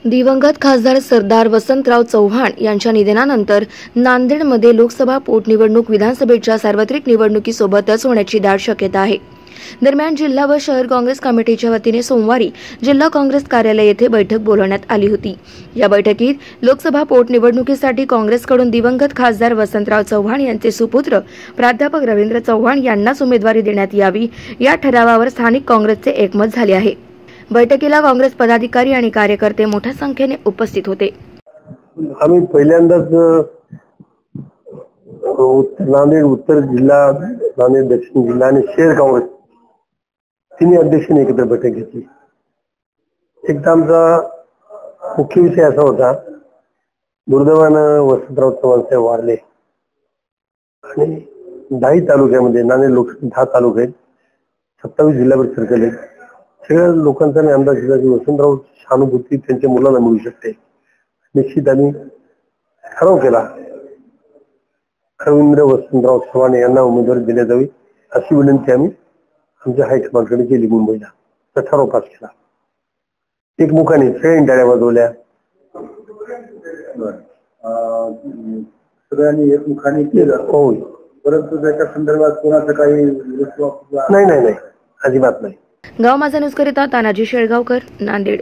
दिवंगत खासदार सरदार वसंतराव चव्हाण यांच्या निधनानंतर नांदेडमध्ये लोकसभा पोटनिवडणूक विधानसभेच्या सार्वत्रिक निवडणुकीसोबतच होण्याची दाट शक्यता आहे। दरम्यान जिल्हा व शहर काँग्रेस कमिटीच्या वतीने सोमवारी जिल्हा काँग्रेस कार्यालय येथे बैठक बोलवण्यात आली होती। या बैठकीत लोकसभा पोटनिवडणुकीसाठी काँग्रेसकडून दिवंगत खासदार वसंतराव चव्हाण यांचे सुपुत्र प्राध्यापक रवींद्र चव्हाण यांनाच उमेदवारी देण्यात यावी या ठरावावर स्थानिक काँग्रेसचे एकमत झाले आहे। बैठकीला काँग्रेस पदाधिकारी आणि कार्यकर्ते मोठ्या संख्येने उपस्थित होते। आम्ही पहिल्यांदाच नांदेड उत्तर जिल्हा, नांदेड दक्षिण जिल्हा आणि शहर काँग्रेस तिन्ही अध्यक्षांनी एकत्र बैठक घेतली। एकदा आमचा मुख्य विषय असा होता, दुर्दैवानं वसंतराव चव्हाण साहेब वारले आणि 10 तालुक्यामध्ये नांदेड लोकसभा 10 तालुके आहेत, 27 जिल्हाभर सर्कल आहेत। सगळ्या लोकांचा अंदाज दिला की वसंतराव सहानुभूती त्यांच्या मुलांना मिळू शकते। निश्चित आम्ही ठराव केला, रवींद्र वसंतराव चव्हाण यांना उमेदवारी देण्यात यावी अशी विनंती आम्ही आमच्या हायकमांडकडे केली। मुंबईला तर ठराव पास केला। एकमुखाने सगळ्यांनी टाळ्या वाजवल्या, सगळ्यांनी एकमुखाने केलं। हो, परंतु त्याच्या संदर्भात कोणाचं काही नाही, अजिबात नाही। गाव माझा न्यूज करिता तानाजी शेळगावकर, नांदेड।